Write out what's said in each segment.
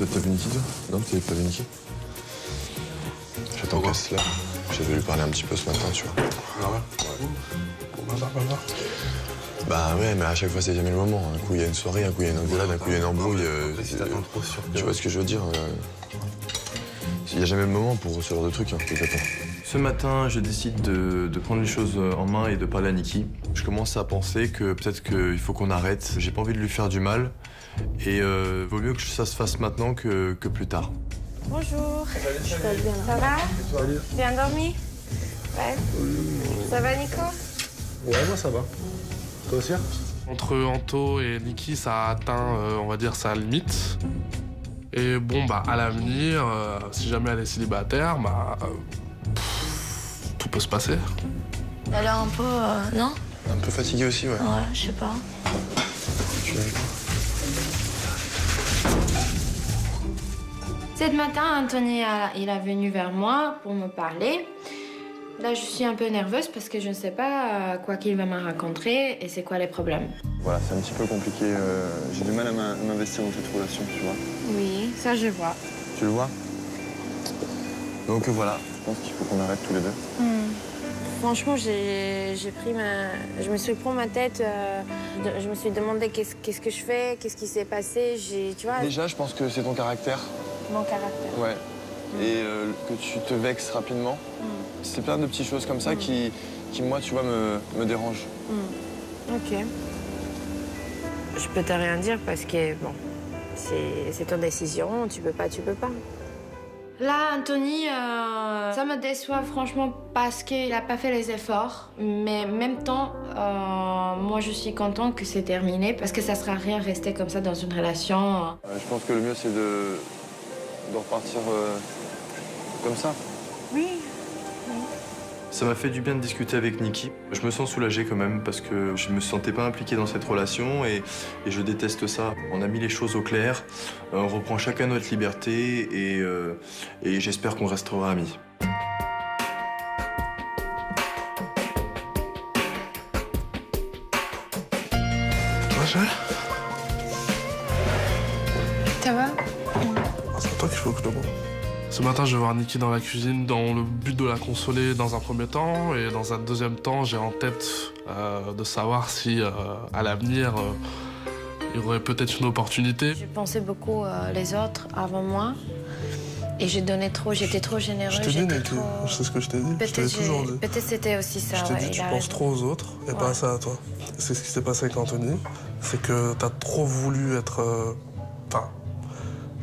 t'as vu Niki, toi? Non, t'avais pas vu Niki? J'attends qu'elle se lève. J'avais lui parler un petit peu ce matin, tu vois. Ah ouais? Bon, bah. Bah ouais, mais à chaque fois, c'est jamais le moment. Un coup, il y a une soirée, un coup, il y a une engueulade, un coup, il y a une embrouille. Si t'attends trop sur... Tu vois ce que je veux dire? Il n'y a jamais le moment pour ce genre de truc, hein, que t'attends. Ce matin, je décide de prendre les choses en main et de parler à Niki. Je commence à penser que peut-être qu'il faut qu'on arrête. J'ai pas envie de lui faire du mal. Et vaut mieux que ça se fasse maintenant que plus tard. Bonjour. Ça va? Bien dormi? Ouais. Ça va, Nico? Ouais, moi ça va. Toi aussi? Entre Anto et Niki, ça a atteint, on va dire, sa limite. Et bon, bah, à l'avenir, si jamais elle est célibataire, bah, tout peut se passer. Elle a l'air un peu, non? Un peu fatigué aussi, ouais. Ouais, je sais pas. Ce matin, Anthony, il est venu vers moi pour me parler. Là, je suis un peu nerveuse parce que je ne sais pas quoi qu'il va me raconter et c'est quoi les problèmes. Voilà, c'est un petit peu compliqué. J'ai du mal à m'investir dans cette relation, tu vois. Oui, ça je vois. Tu le vois? Donc voilà, je pense qu'il faut qu'on arrête tous les deux. Franchement, je me suis pris ma tête. Je me suis demandé qu'est-ce que je fais, qu'est-ce qui s'est passé. Tu vois. Déjà, je pense que c'est ton caractère. Mon caractère. Ouais. Et que tu te vexes rapidement. C'est plein de petites choses comme ça qui, moi, tu vois, me dérangent. Ok. Je peux te rien dire parce que, bon, c'est ton décision. Tu peux pas. Là, Anthony, ça me déçoit franchement parce qu'il n'a pas fait les efforts. Mais en même temps, moi, je suis contente que c'est terminé parce que ça ne sera rien rester comme ça dans une relation. Je pense que le mieux, c'est de repartir comme ça. Oui. Ça m'a fait du bien de discuter avec Niki. Je me sens soulagé quand même parce que je me sentais pas impliqué dans cette relation et je déteste ça. On a mis les choses au clair, on reprend chacun notre liberté et j'espère qu'on restera amis. Ouais, chérie? Ça va? C'est toi qu'il faut que je te montre. Ce matin, je vais voir Niki dans la cuisine dans le but de la consoler dans un premier temps. Et dans un deuxième temps, j'ai en tête de savoir si, à l'avenir, il y aurait peut-être une opportunité. Je pensais beaucoup les autres avant moi. Et j'étais trop généreuse. Je t'ai dit, Niki, je sais ce que je t'ai dit. Je t'ai toujours dit. Peut-être c'était aussi ça. Je t'ai dit, tu penses trop aux autres et pas assez à toi. C'est ce qui s'est passé avec Anthony. C'est que t'as trop voulu être...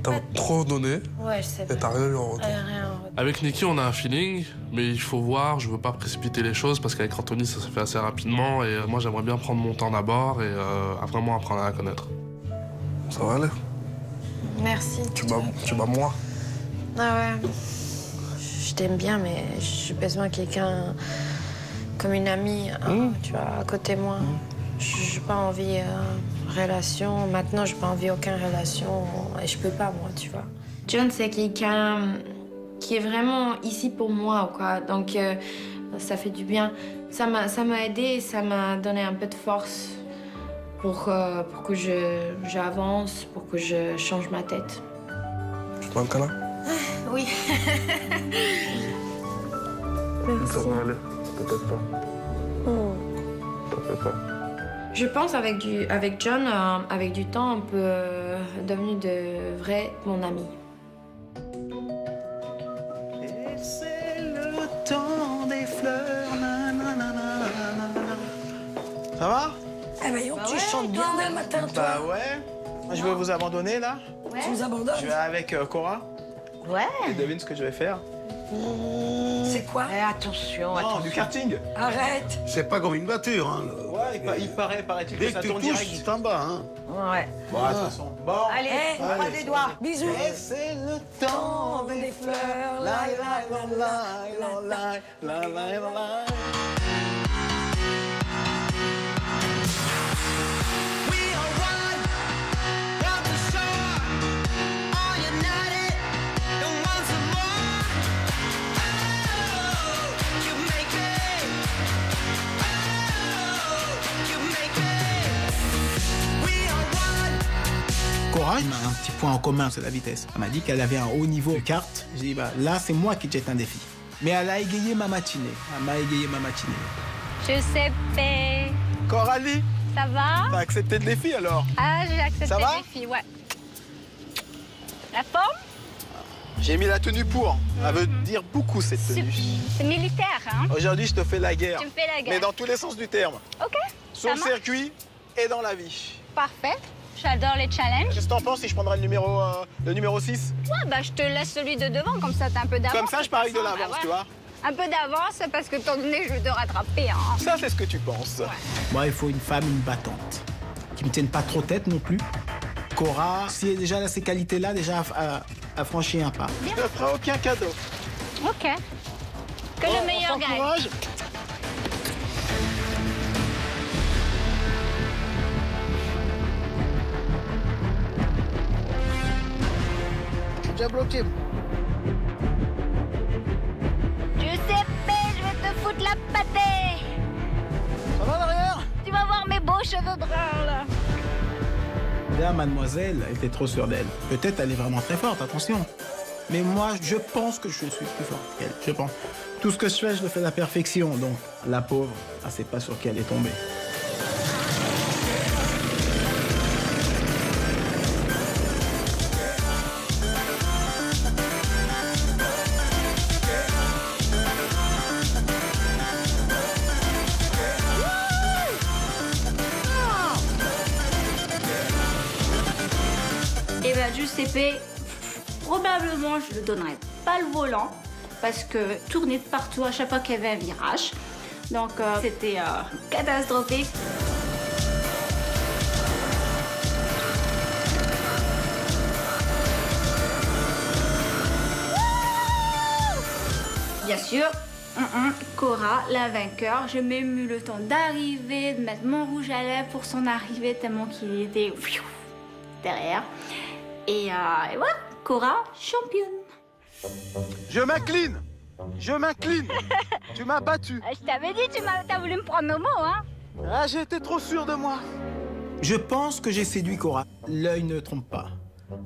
T'as trop donné Ouais, je sais et t'as rien eu en retour. Avec Niki, on a un feeling, mais il faut voir. Je veux pas précipiter les choses parce qu'avec Anthony, ça se fait assez rapidement. Et moi, j'aimerais bien prendre mon temps d'abord et vraiment apprendre à la connaître. Ça va aller. Merci. Tu bats moi. Ah ouais. Je t'aime bien, mais j'ai besoin de quelqu'un comme une amie, tu vois, à côté de moi. J'ai pas envie relation. Maintenant, j'ai pas envie aucune relation et je peux pas, moi, tu vois. John, c'est quelqu'un qui est vraiment ici pour moi, quoi. Donc, ça fait du bien. Ça m'a aidé et ça m'a donné un peu de force pour que j'avance, pour que je change ma tête. Tu prends un câlin? Oui. Merci. Ça va aller. Peut-être pas. T'inquiète pas. Je pense avec John, avec du temps, on peut devenir de vrai mon ami. Et c'est le temps des fleurs. Ça va? Eh ben, tu chantes bien dès le matin, toi. Bah ouais. Moi, je vais vous abandonner là. Tu nous abandonnes? Je vais avec Cora. Ouais. Et devine ce que je vais faire. C'est quoi? Attention, Non, du karting. Arrête. C'est pas comme une voiture, hein. Ouais, il paraît-il que Dès ça que tu tourne touches, direct. tu t'en bas, hein. Ouais. Bon, de toute façon. Bon. Allez, on croise les doigts. Bisous. Et c'est le temps des fleurs. La la la la la la la la. Cora, on a un petit point en commun, c'est la vitesse. Elle m'a dit qu'elle avait un haut niveau de carte. J'ai dit, bah, là, c'est moi qui te jette un défi. Mais elle a égayé ma matinée. Elle m'a égayé ma matinée. Giuseppe, Coralie, ça va? t'as accepté le défi alors? Ah, j'ai accepté Ça va? le défi, ouais. La forme? J'ai mis la tenue pour. Elle veut dire beaucoup cette tenue. C'est militaire, hein? Aujourd'hui, je te fais la guerre. Tu me fais la guerre. Mais dans tous les sens du terme. Ok, Sur ça le marche. circuit et dans la vie. Parfait. J'adore les challenges. Qu'est-ce que t'en penses si je prendrais le numéro 6? Ouais, bah je te laisse celui de devant, comme ça t'as un peu d'avance. Comme ça, je parie de Bah l'avance, ouais. tu vois. Un peu d'avance, parce que ton nez, je vais te rattraper, hein. Ça, c'est ce que tu penses. Moi, il faut une femme, une battante. Qui me tienne pas trop tête non plus. Cora, si elle a déjà ces qualités-là, déjà a franchi un pas. Je ne ferai aucun cadeau. Ok. Que le meilleur gagne. Courage. Je suis déjà bloqué. Giuseppe, je vais te foutre la pâtée. Ça va derrière? Tu vas voir mes beaux cheveux bruns, là. Là, mademoiselle, elle était trop sûre d'elle. Peut-être elle est vraiment très forte, attention. Mais moi, je pense que je suis plus forte qu'elle. Je pense. Tout ce que je fais, je le fais à la perfection. Donc, la pauvre, elle sait pas sur qui elle est tombée. Et ben Giuseppe, probablement je ne donnerai pas le volant parce que tourner de partout à chaque fois qu'il y avait un virage. Donc c'était catastrophique. Bien sûr, Cora, la vainqueur. J'ai même eu le temps d'arriver, de mettre mon rouge à lèvres pour son arrivée tellement qu'il était derrière. Et voilà, Cora, championne. Je m'incline. Je m'incline. Tu m'as battu. Je t'avais dit, t'as voulu me prendre au mot, hein? Ah, j'étais trop sûr de moi. Je pense que j'ai séduit Cora. L'œil ne trompe pas.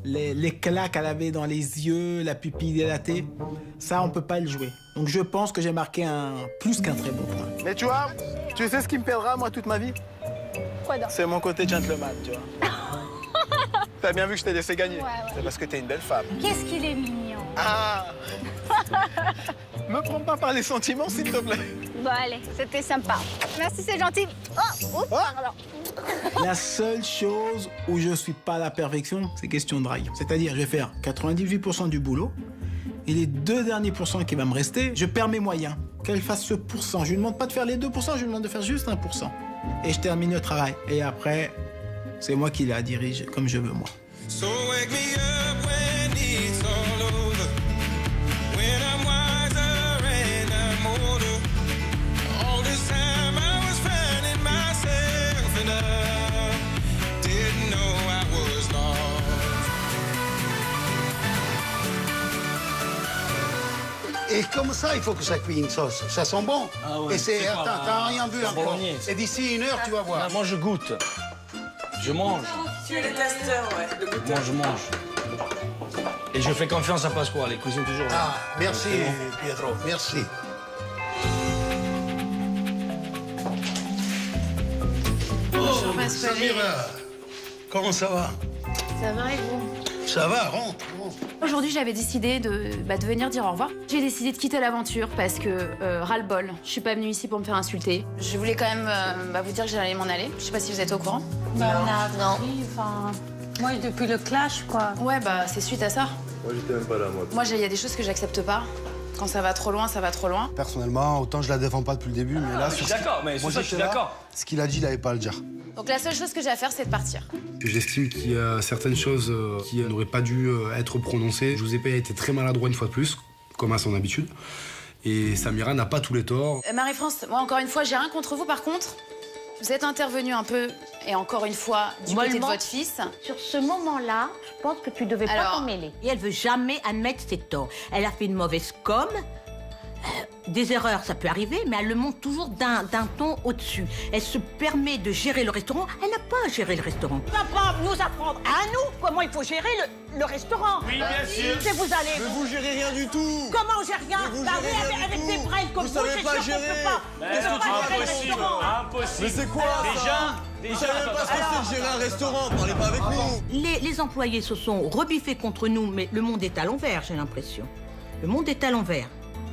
L'éclat qu'elle avait dans les yeux, la pupille dilatée, ça, on peut pas le jouer. Donc je pense que j'ai marqué plus qu'un très bon point. Mais tu vois, tu sais ce qui me perdra, moi, toute ma vie? Quoi donc? C'est mon côté gentleman, tu vois. T'as bien vu que je t'ai laissé gagner. Ouais. C'est parce que t'es une belle femme. Qu'est-ce qu'il est mignon. Ah. Me prends pas par les sentiments, s'il te plaît. Bon, allez, c'était sympa. Merci, c'est gentil. Oh, pardon. La seule chose où je suis pas à la perfection, c'est question de drague. C'est-à-dire, je vais faire 98% du boulot, et les 2 derniers pourcents qui va me rester, je perds mes moyens. Qu'elle fasse ce pourcent. Je lui demande pas de faire les 2%, je lui demande de faire juste 1%. Et je termine le travail. Et après, c'est moi qui la dirige comme je veux, moi. So wake me up when it's all over, when I'm wiser and I'm older. All this time I was finding myself and I didn't know I was lost. Et comme ça, il faut que ça cuise une sauce. Ça sent bon. Ah ouais, Et c'est... c'est pas Attends, t'as rien vu encore. bolognaise. Et d'ici 1 heure, tu vas voir. Ah, moi, je goûte. Je mange. Tu es le testeur, ouais. Moi, je mange. Et je fais confiance à Pasquale, il cuisine toujours. Ah, merci, Pietro, merci. Bonjour, Pasquale. Samira, comment ça va? Ça va et vous? Ça va, rentre. Aujourd'hui, j'avais décidé de venir dire au revoir. J'ai décidé de quitter l'aventure parce que ras-le-bol. Je suis pas venue ici pour me faire insulter. Je voulais quand même vous dire que j'allais m'en aller. Je sais pas si vous êtes au courant. Bah, on a appris, enfin... Moi, depuis le clash, quoi. Ouais, bah c'est suite à ça. Moi, j'étais même pas là, moi. Moi, il y a des choses que j'accepte pas. Quand ça va trop loin, ça va trop loin. Personnellement, autant je la défends pas depuis le début, mais là, je suis d'accord, mais sur ça, je suis d'accord. Ce qu'il a dit, il avait pas à le dire. Donc la seule chose que j'ai à faire, c'est de partir. J'estime qu'il y a certaines choses qui n'auraient pas dû être prononcées. Giuseppe a été très maladroit une fois de plus, comme à son habitude. Et Samira n'a pas tous les torts. Marie-France, moi, encore une fois, j'ai rien contre vous. Par contre, vous êtes intervenue un peu, et encore une fois, du côté de votre fils. Sur ce moment-là, je pense que tu devais pas t'en mêler. Et elle veut jamais admettre ses torts. Elle a fait une mauvaise com. Des erreurs, ça peut arriver, mais elle le monte toujours d'un ton au-dessus. Elle se permet de gérer le restaurant. Elle n'a pas à gérer le restaurant. Tu vas pas nous apprendre à nous comment il faut gérer le restaurant. Oui, bien sûr. Que vous allez. Mais vous gérez rien du tout. Comment on gère rien? Mais vous Bah gérez oui, rien avec du des tout. brailles comme Vous vous, savez c'est pas sûr qu'on gérer. peut pas. Qu'est-ce que tu Impossible. Impossible. Mais c'est quoi ça? Vous savez pas ce que c'est de gérer un restaurant, parlez pas avec nous. Les employés se sont rebiffés contre nous, mais le monde est à l'envers, j'ai l'impression. Le monde est à l'envers.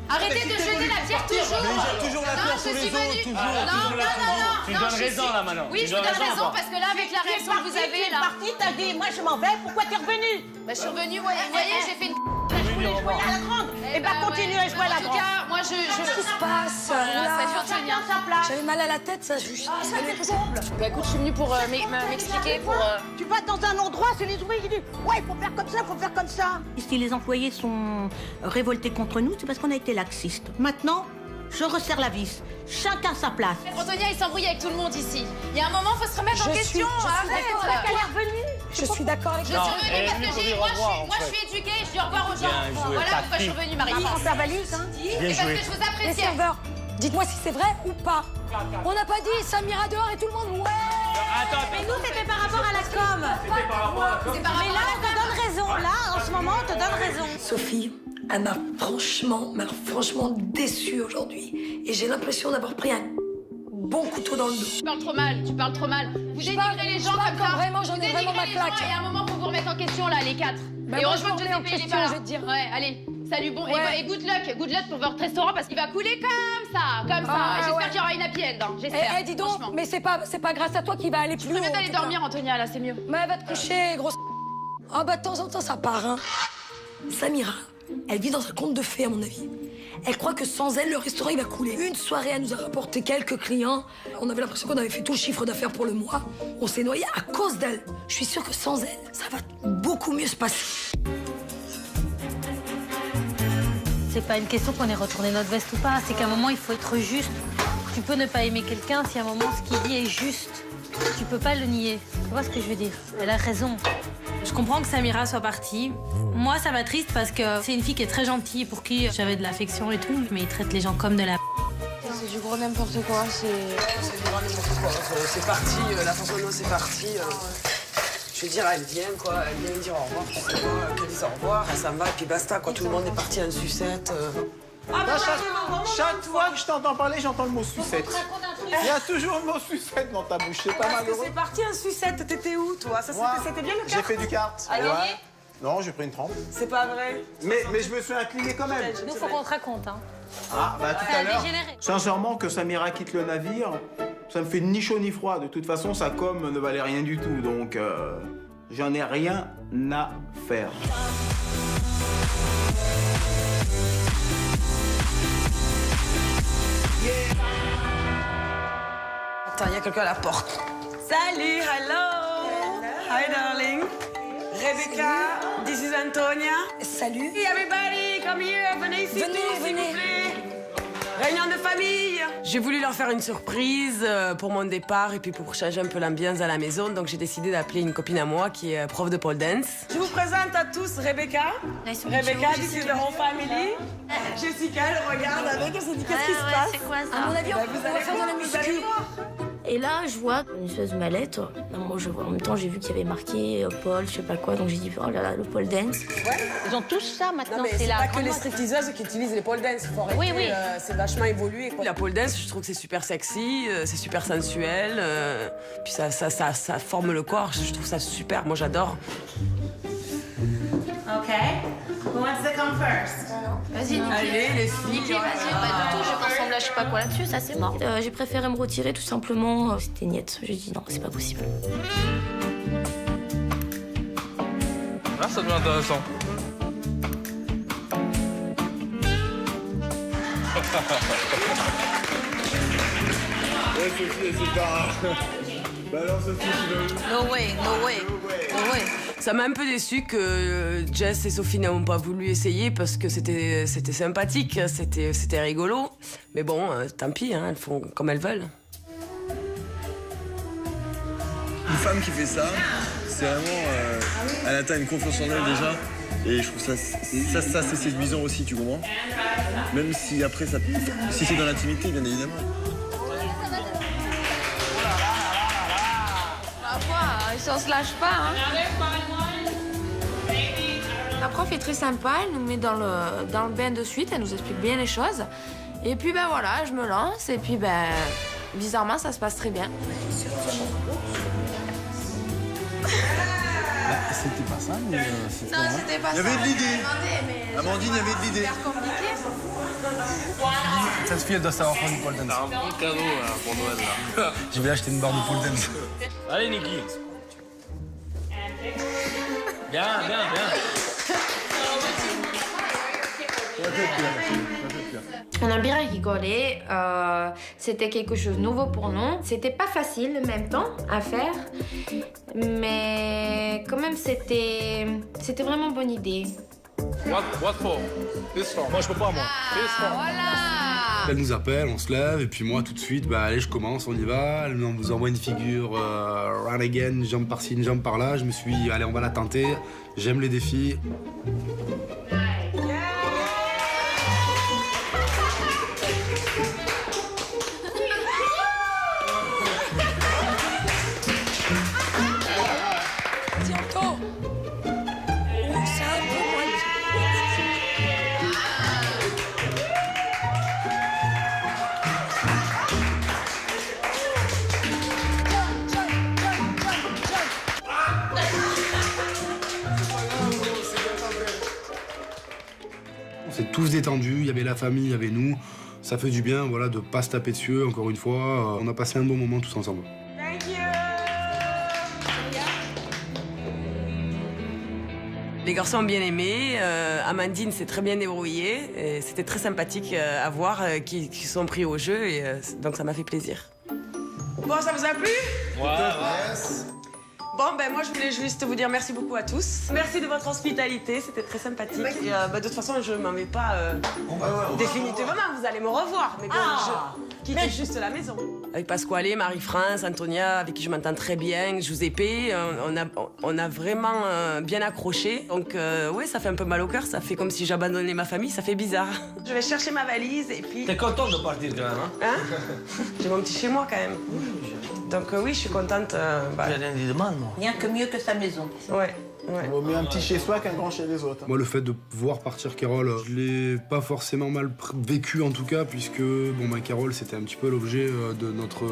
Arrêtez de jeter la pierre toujours. Mais il jette toujours la pierre sur les autres, toujours. Tu donnes raison là maintenant. Oui, je vous donne raison parce que là, avec la réaction que vous avez là. Parti, t'as dit, moi je m'en vais, pourquoi t'es revenu? Bah, je suis revenue, vous voyez, j'ai fait une. Je voulais jouer à la grande. Et bah continue à jouer à la grande. En tout cas, moi je. Qu'est-ce qui se passe? Ça dure de venir. J'avais mal à la tête, ça juste. Ça m'écoute. Bah écoute, je suis venue pour m'expliquer, pour. Tu vas dans un endroit, c'est les ouvriers qui disent ouais, il faut faire comme ça, il faut faire comme ça. Si les employés sont révoltés contre nous, c'est parce qu'on a été laxistes. Maintenant, je resserre la vis. Chacun sa place. Antonia, il s'embrouille avec tout le monde ici. Il y a un moment, faut se remettre en question. Arrête. Elle est revenue. Je suis d'accord avec Je suis revenue parce que moi je suis éduquée, je dis au revoir aux gens. Voilà pourquoi je suis revenue, Marie. Prends ta valise, hein. Et parce que je vous Les apprécie. serveurs, dites-moi si c'est vrai ou pas. On n'a pas dit Samira dehors et tout le monde ouais. Attends, Mais nous, c'était par rapport à la com. c'était par rapport à la com. C'est par Mais là, on te donne raison. Là, en ce moment, on te donne raison. Sophie, elle m'a franchement déçue aujourd'hui. Et j'ai l'impression d'avoir pris un bon couteau dans le dos. Tu parles trop mal. Vous dénigrez les gens comme ça. Vraiment, j'en ai Vous vraiment ma dénigrez les gens claque. Et à un moment, faut vous remettre en question là, les quatre. Bah, et moi, heureusement que je me remets en Giuseppe, il est question, pas là. je vais te dire. Ouais, allez. Salut, bon. Ouais. Et good luck pour votre restaurant parce qu'il va couler comme ça. Ah, J'espère ouais. qu'il y aura une happy end. J'espère. Eh, dis donc, franchement. mais c'est pas grâce à toi qu'il va aller plus Tu peux haut. mieux en d'aller tout cas. dormir, Antonia, là, c'est mieux. Mais elle va te coucher, grosse. Ah bah de temps en temps ça part, hein. Samira, elle vit dans un conte de fées à mon avis. Elle croit que sans elle, le restaurant il va couler. Une soirée, elle nous a rapporté quelques clients. On avait l'impression qu'on avait fait tout le chiffre d'affaires pour le mois. On s'est noyé à cause d'elle. Je suis sûre que sans elle, ça va beaucoup mieux se passer. C'est pas une question qu'on ait retourné notre veste ou pas, c'est qu'à un moment, il faut être juste. Tu peux ne pas aimer quelqu'un si à un moment, ce qu'il dit est juste. Tu peux pas le nier. Tu vois ce que je veux dire? Elle a raison. Je comprends que Samira soit partie. Moi, ça m'attriste parce que c'est une fille qui est très gentille, pour qui j'avais de l'affection et tout, mais il traite les gens comme de la... C'est du gros n'importe quoi, C'est du grand n'importe quoi. C'est parti, la façon dont c'est parti. Je veux dire, elle vient, quoi. Elle vient me dire au revoir, tu sais quoi, qu'elle dise au revoir, elle s'en va, et puis basta, quoi. Tout le monde est parti en sucette. Chaque fois que je t'entends parler, j'entends le mot sucette. Il y a toujours le mot sucette dans ta bouche, c'est pas Parce que malheureux. c'est parti en sucette, t'étais où, toi? C'était bien le cas? J'ai fait du kart. Alors? Ouais. Non, j'ai pris une trempe. C'est pas vrai. Mais je me suis incliné quand même. Nous, faut qu'on te raconte, hein. Ah, bah tout Ça à a l'heure. dégénéré. Sincèrement, que Samira quitte le navire, ça me fait ni chaud ni froid. De toute façon, sa com ne valait rien du tout, donc j'en ai rien à faire. Attends, il y a quelqu'un à la porte. Salut, hello. Hi, darling. Rebecca, this is Antonia. Salut. Hey, everybody, come here, venez ici, Venez, tous, s'il venez. vous plaît. Réunion de famille. J'ai voulu leur faire une surprise pour mon départ et puis pour changer un peu l'ambiance à la maison. Donc j'ai décidé d'appeler une copine à moi qui est prof de pole dance. Je vous présente à tous Rebecca. Nice to meet Rebecca, you. this is the whole family. Jessica, elle regarde avec, elle se dit qu'est-ce qui se passe. C'est quoi ça? À mon avis, Bah, on vous va allez faire de la voir, vous allez muscu. voir. Et là, je vois une espèce de mallette. Moi, en même temps, j'ai vu qu'il y avait marqué Paul, je sais pas quoi, donc j'ai dit, oh là là, le pole dance. Ils ont tous ça maintenant, Non, mais c'est c'est la pas que grande les mode. stripteaseuses qui utilisent les pole dance. Faut arrêter, Oui, oui. c'est vachement évolué. Quoi. La pole dance, je trouve que c'est super sexy, c'est super sensuel. Puis ça forme le corps. Je trouve ça super. Moi, j'adore. OK. Who wants to come first? Vas-y, Niki. Allez, les filles. Niki, vas-y. Pas du tout, je pense semblant, je sais pas quoi là-dessus, ça c'est mort. J'ai préféré me retirer tout simplement. C'était niette. J'ai dit non, c'est pas possible. Là, ça devient intéressant. Ouais, Sophie, c'est pas... Bah alors, Sophie, tu veux... No way, no way, no way. Ça m'a un peu déçu que Jess et Sophie n'ont pas voulu essayer parce que c'était sympathique, c'était rigolo. Mais bon, tant pis, hein, elles font comme elles veulent. Une femme qui fait ça, c'est vraiment... elle atteint une confiance en elle déjà. Et je trouve ça c'est séduisant aussi, tu comprends? Même si après, si c'est dans l'intimité, bien évidemment. On se lâche pas, hein. La prof est très sympa, elle nous met dans le bain de suite, elle nous explique bien les choses. Et puis ben voilà, je me lance et puis ben bizarrement ça se passe très bien. C'était pas ça, mais c'était Non, c'était pas ça. Il y avait de l'idée. Amandine, il y avait de l'idée. C'est compliqué. Cette fille, elle doit savoir faire du pole dance. C'est un bon cadeau pour Noël, là. Je vais acheter une barre de pole dance. Allez, Niki. Bien. On a bien rigolé, c'était quelque chose de nouveau pour nous. C'était pas facile en même temps à faire, mais quand même c'était vraiment une bonne idée. What for? This for. Moi, je peux pas, moi. This for. Voilà. Elle nous appelle, on se lève, et puis moi, tout de suite, bah allez, je commence, on y va. Elle nous envoie une figure run again, une jambe par-ci, une jambe par-là. Je me suis dit, allez, on va la tenter. J'aime les défis. On s'est tous détendus, il y avait la famille, il y avait nous. Ça fait du bien, voilà, de pas se taper dessus, encore une fois. On a passé un bon moment tous ensemble. Les garçons ont bien aimé, Amandine s'est très bien débrouillée, c'était très sympathique à voir qu'ils sont pris au jeu, et donc ça m'a fait plaisir. Bon, ça vous a plu? Ouais. Bon, ben moi je voulais juste vous dire merci beaucoup à tous. Merci de votre hospitalité, c'était très sympathique. Et de toute façon, je m'en vais pas définitivement, vous allez me revoir. Mais bon, je quitte juste la maison. Avec Pasquale, Marie-France, Antonia, avec qui je m'entends très bien, Giuseppe, on a vraiment bien accroché. Donc oui, ça fait un peu mal au cœur, ça fait comme si j'abandonnais ma famille, ça fait bizarre. Je vais chercher ma valise et puis... T'es content de partir quand même, hein? J'ai mon petit chez moi quand même. Donc oui, je suis contente. J'ai rien dit de mal, moi. Rien que mieux que sa maison. Ouais. Il vaut mieux un petit chez soi qu'un grand chez les autres. Moi, le fait de voir partir Carole, je l'ai pas forcément mal vécu en tout cas, puisque bon, Carole, c'était un petit peu l'objet de notre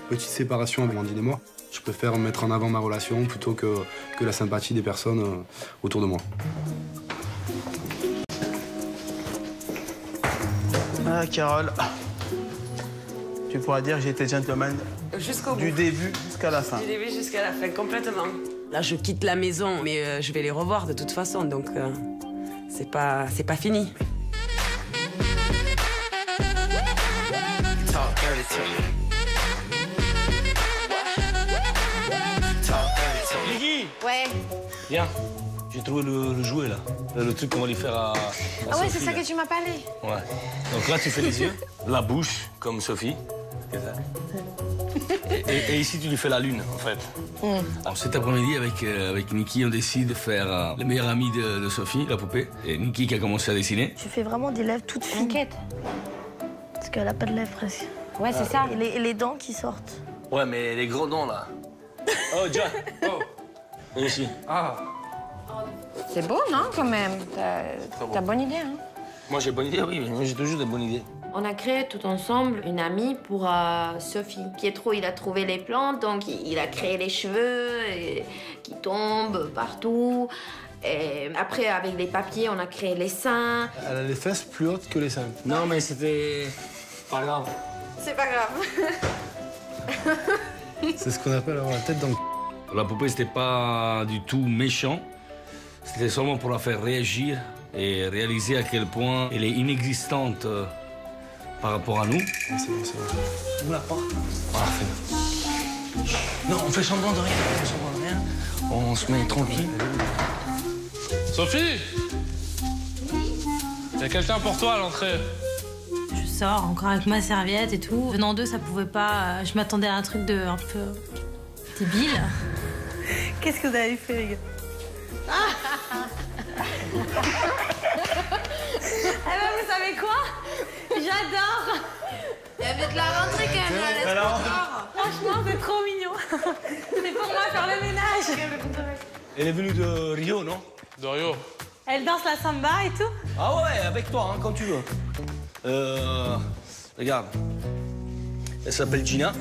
petite séparation avec Amandine et moi. Je préfère mettre en avant ma relation plutôt que la sympathie des personnes autour de moi. Ah, Carole, tu pourras dire que j'ai été gentleman jusqu'au bout. Du début jusqu'à la fin. Du début jusqu'à la fin, complètement. Là, je quitte la maison, mais je vais les revoir de toute façon, donc c'est pas fini. Niki! Ouais. Viens, j'ai trouvé le jouet là, le truc qu'on va lui faire à Ah ouais, Sophie, c'est ça là. que tu m'as parlé. Ouais. Donc là, tu fais les yeux, la bouche, comme Sophie. C'est ça. Et ici, tu lui fais la lune, en fait. Alors, cet après-midi, avec Niki, on décide de faire le meilleur ami de Sophie, la poupée. Et Niki qui a commencé à dessiner. Tu fais vraiment des lèvres toutes fines. T'inquiète. Parce qu'elle a pas de lèvres presque. Ouais, c'est ça. Et les dents qui sortent. Ouais, mais les gros dents, là. Oh, John. Oh. Et ici. Ah. C'est beau, non, quand même? T'as bonne idée, hein? Moi, j'ai bonne idée, oui, mais moi, j'ai toujours des bonnes idées. On a créé tout ensemble une amie pour Sophie. Pietro, il a trouvé les plantes, donc il a créé les cheveux qui tombent partout. Et après, avec les papiers, on a créé les seins. Elle a les fesses plus hautes que les seins. Non, mais c'était pas grave. C'est pas grave. C'est ce qu'on appelle avoir la tête dans le... La poupée, c'était pas du tout méchant. C'était seulement pour la faire réagir et réaliser à quel point elle est inexistante par rapport à nous. C'est bon, c'est bon. Ouvre la porte. Parfait. Non, on fait semblant de rien. On fait semblant de rien. On se met tranquille. Sophie! Il y a quelqu'un pour toi à l'entrée. Je sors encore avec ma serviette et tout. Venant d'eux, ça pouvait pas. Je m'attendais à un truc de un peu débile. Qu'est-ce que vous avez fait, les gars? ben, vous savez quoi? J'adore. Il y avait de la rentrée quand même, là, laisse Alors franchement, c'est trop mignon. C'est pour moi faire le ménage. Elle est venue de Rio, non? De Rio. Elle danse la samba et tout? Ah ouais, avec toi, hein, quand tu veux. Regarde. Elle s'appelle Gina.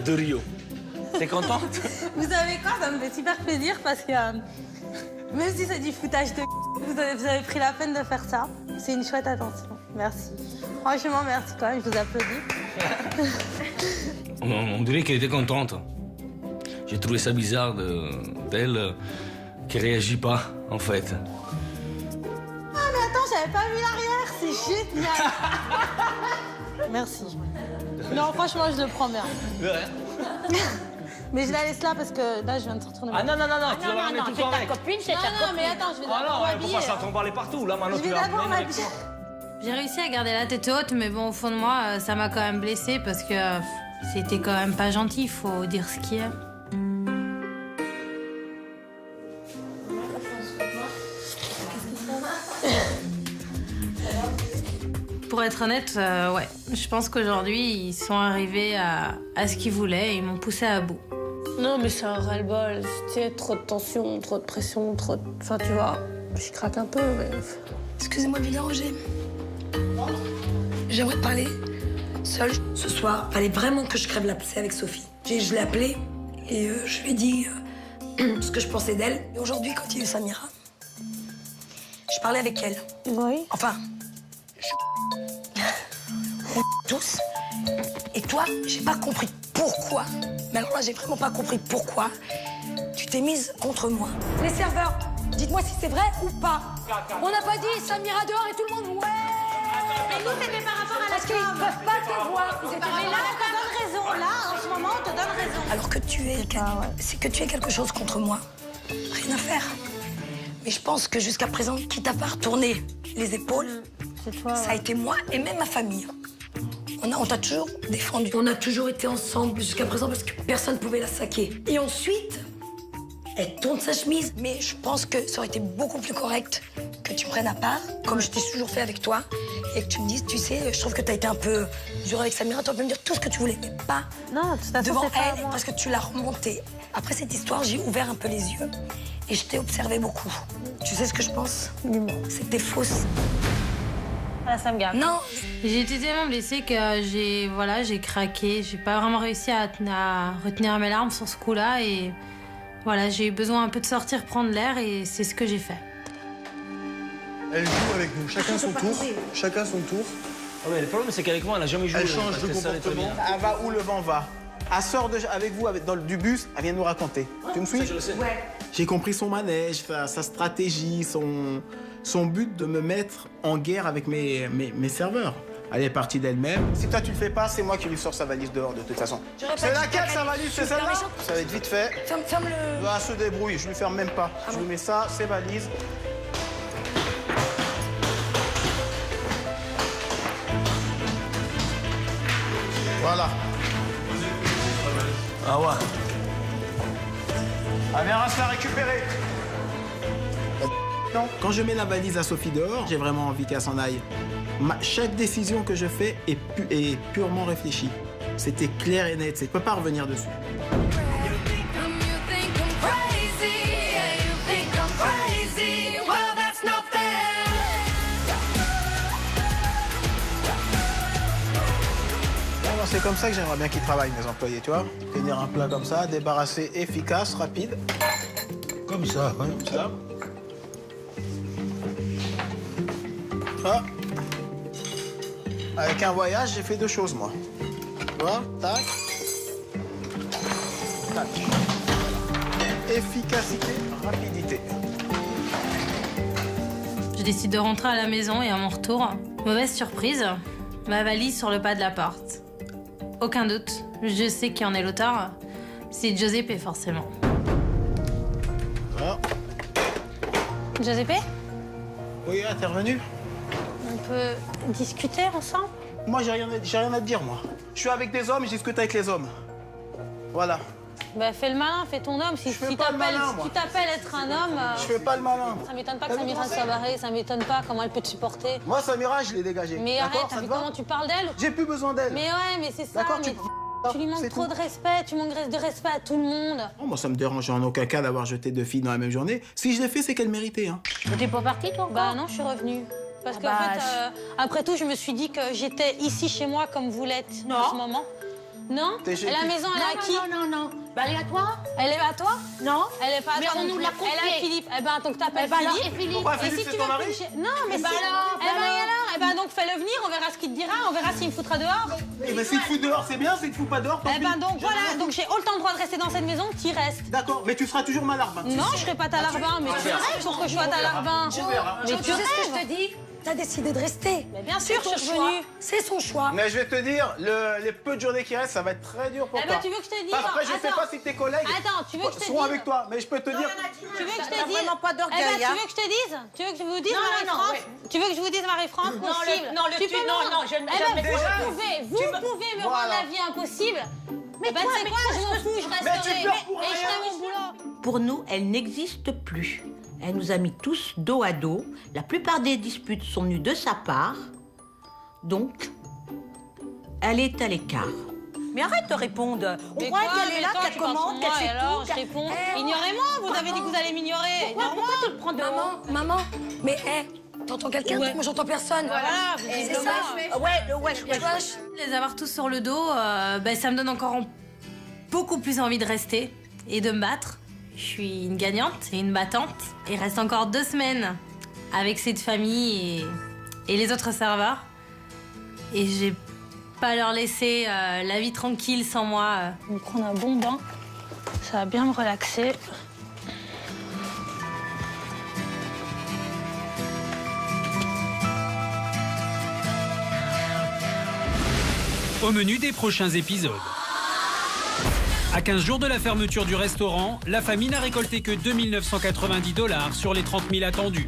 De Rio. T'es contente? Vous savez quoi? Ça me fait super plaisir parce que même si c'est du foutage de vous avez pris la peine de faire ça. C'est une chouette attention. Merci. Franchement, merci quand même, je vous applaudis. On dirait qu'elle était contente. J'ai trouvé ça bizarre d'elle qui réagit pas, en fait. Ah mais attends, j'avais pas vu l'arrière, c'est génial. Merci. Non, franchement, je le prends bien. Mais je la laisse là parce que là, je viens de sortir de Ah non, non, non, non, tu vas la ramener tout le temps avec. copine, c'est ta copine. Non, mais attends, je vais d'abord Ah non, m'habiller. pourquoi ça t'emballer partout? Là, maintenant, tu vas la ramener avec toi. J'ai réussi à garder la tête haute, mais bon, au fond de moi, ça m'a quand même blessée parce que c'était quand même pas gentil, faut dire ce qui est. Pour être honnête, ouais. Je pense qu'aujourd'hui, ils sont arrivés à ce qu'ils voulaient et ils m'ont poussé à bout. Non, mais c'est un ras-le-bol. Tu sais, trop de tension, trop de pression, trop de... Enfin, tu vois, j'y craque un peu, mais... Excusez-moi de vous déranger. J'aimerais te parler seule ce soir. Fallait vraiment que je crève l'abcès avec Sophie. Je l'ai appelée et je lui ai dit ce que je pensais d'elle. Et aujourd'hui, quand il y a eu Samira, je parlais avec elle. Oui. Enfin, on tous. Et toi, j'ai pas compris pourquoi. Mais alors là, j'ai vraiment pas compris pourquoi tu t'es mise contre moi. Les serveurs, dites-moi si c'est vrai ou pas. On n'a pas dit Samira dehors et tout le monde, ouais. Mais nous, c'était par rapport à la Parce qu'ils ne peuvent pas te voir. Mais là, on te donne raison. Là, en ce moment, on te donne raison. Alors que c'est que tu es quelque chose contre moi. Rien à faire. Mais je pense que jusqu'à présent, qui t'a pas retourné les épaules, ça a été moi et même ma famille. On t'a toujours défendu. On a toujours été ensemble jusqu'à présent parce que personne ne pouvait la saquer. Et ensuite, elle tourne sa chemise. Mais je pense que ça aurait été beaucoup plus correct que tu me prennes à part, comme je t'ai toujours fait avec toi, et que tu me dises, tu sais, je trouve que t'as été un peu dur avec Samira, tu peux me dire tout ce que tu voulais, mais pas devant elle, parce que tu l'as remontée. Après cette histoire, j'ai ouvert un peu les yeux et je t'ai observé beaucoup. Tu sais ce que je pense? C'était fausse. Ah, ça me garde. Non. J'ai été tellement blessée que j'ai craqué. J'ai pas vraiment réussi à retenir mes larmes sur ce coup-là et voilà, j'ai eu besoin un peu de sortir, prendre l'air et c'est ce que j'ai fait. Elle joue avec nous, chacun son tour. Chacun son tour. Ah ouais, le problème, c'est qu'avec moi, elle n'a jamais joué. Elle change de comportement. Elle va où le vent va. Elle sort avec vous du bus, elle vient nous raconter. Tu me suis? Je le sais. Ouais. J'ai compris son manège, sa stratégie, son but de me mettre en guerre avec mes serveurs. Elle est partie d'elle-même. Si toi tu le fais pas, c'est moi qui lui sors sa valise dehors de toute façon. C'est laquelle sa valise? C'est celle-là? Ça va être vite fait. Ferme le... Elle se débrouille, je lui ferme même pas. Je lui mets ça, ses valises. Voilà. Ah ouais. Elle viendra se la récupérer. Non. Quand je mets la valise à Sophie dehors, j'ai vraiment envie qu'elle s'en aille. Chaque décision que je fais est purement réfléchie. C'était clair et net, je ne peux pas revenir dessus. C'est comme ça que j'aimerais bien qu'ils travaillent, mes employés, tu vois. Tenir un plat comme ça, débarrasser, efficace, rapide. Comme ça, ouais. Comme ça. Ah. Avec un voyage, j'ai fait 2 choses, moi. Tu vois, tac. Tac. Efficacité, rapidité. Je décide de rentrer à la maison et à mon retour, mauvaise surprise, ma valise sur le pas de la porte. Aucun doute, je sais qui en est l'auteur. C'est Giuseppe, forcément. Ah. Giuseppe? Oui, t'es revenu? On peut discuter ensemble? Moi, j'ai rien à te dire, moi. Je suis avec des hommes, je discute avec les hommes. Voilà. Bah fais le malin, fais ton homme. Si tu t'appelles être un homme... Je fais pas le malin. Ça m'étonne pas que Samira soit barrée, ça m'étonne pas comment elle peut te supporter. Moi, Samira, je l'ai dégagée. Mais arrête, t'as vu comment tu parles d'elle? J'ai plus besoin d'elle. Mais ouais, mais c'est ça, mais tu lui manques trop de respect, tu manques de respect à tout le monde. Oh, moi, ça me dérange en aucun cas d'avoir jeté 2 filles dans la même journée. Si je l'ai fait, c'est qu'elle méritait. Hein. Mais t'es pas partie, toi? Bah non, je suis revenue. Parce qu'en fait, après tout, je me suis dit que j'étais ici chez moi comme vous l'êtes en ce moment. Non? Et la maison, elle est à qui? Non. Bah, elle est à toi? Elle est à toi? Non. Elle est pas à toi. Mais on nous l'a confiée. Elle est à Philippe. Eh ben, donc t'appelles Philippe. Pourquoi Philippe, c'est ton mari? Non, mais bah alors. Eh ben, donc fais-le venir, on verra ce qu'il te dira, on verra s'il me foutra dehors. Eh ben, s'il te fout dehors, c'est bien, s'il te fout pas dehors, tant pis. Eh ben, donc voilà, donc j'ai autant le droit de rester dans cette maison que t'y restes. D'accord, mais tu seras toujours ma larbin. Non, je serai pas ta larbin, mais tu rêves pour que je sois ta larbin. Mais tu sais ce que je te dis? T'as décidé de rester. Mais bien sûr, je suis revenue. C'est son choix. Mais je vais te dire, les peu de journées qui restent, ça va être très dur pour toi. Eh ben, tu veux que je te dise? Après, je sais pas si tes collègues seront avec toi, mais je peux te dire... Tu veux que je te dise? vraiment pas d'orgueil, Eh ben, tu veux que je te dise? Tu veux que je vous dise Marie-France? Tu veux que je vous dise Marie-France? Possible. Non, je ne vous pouvez me rendre la vie impossible. Mais ben, c'est quoi? Je m'en fous, je resterai. Et je ferai mon boulot. Pour nous, elle n'existe plus. Elle nous a mis tous dos à dos. La plupart des disputes sont venues de sa part. Donc, elle est à l'écart. Mais arrête de répondre. On croit qu'elle est là, qu'elle commande, qu'elle fait alors, tout. je réponds. Ignorez-moi, vous avez dit que vous allez m'ignorer. Pourquoi tu le prends de Maman, mais t'entends quelqu'un? Moi, j'entends personne. Voilà, vous dites c'est ça. Ouais. Les avoir tous sur le dos, ça me donne encore beaucoup plus envie de rester et de me battre. Je suis une gagnante et une battante. Il reste encore 2 semaines avec cette famille et les autres serveurs. Et j'ai pas leur laisser la vie tranquille sans moi. Je vais me prendre un bon bain. Ça va bien me relaxer. Au menu des prochains épisodes. À 15 jours de la fermeture du restaurant, la famille n'a récolté que 2 990 $ sur les 30 000 attendus.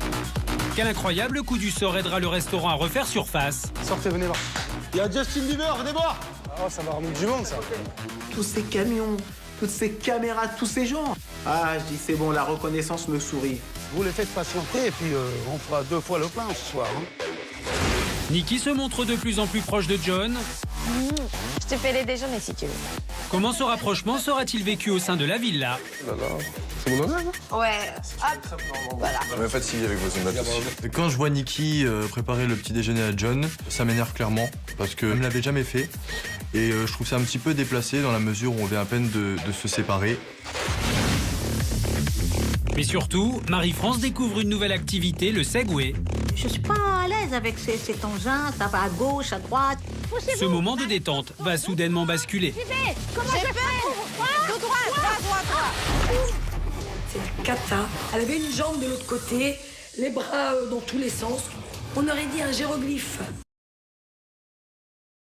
Quel incroyable coup du sort aidera le restaurant à refaire surface. Sortez, venez voir. Il y a Justin Bieber, venez voir. Oh, ça va remonter du monde, ça. Tous ces camions, toutes ces caméras, tous ces gens. Ah, je dis, c'est bon, la reconnaissance me sourit. Vous les faites patienter et puis on fera 2 fois le pain ce soir. Hein. Nikki se montre de plus en plus proche de John. Je te fais les déjeuners si tu veux. Comment ce rapprochement sera-t-il vécu au sein de la villa? C'est mon honneur, hein? Ouais. Hop. Voilà. On est fatigué avec vos images. Quand je vois Nikki préparer le petit déjeuner à John, ça m'énerve clairement parce qu'elle ne l'avait jamais fait. Et je trouve ça un petit peu déplacé dans la mesure où on vient à peine de se séparer. Mais surtout, Marie-France découvre une nouvelle activité, le Segway. Je suis pas à l'aise avec cet engin, ça va à gauche, à droite. Ce moment de détente va soudainement basculer. Comment j'ai fait? De droite. C'est une cata. Elle avait une jambe de l'autre côté, les bras dans tous les sens. On aurait dit un hiéroglyphe.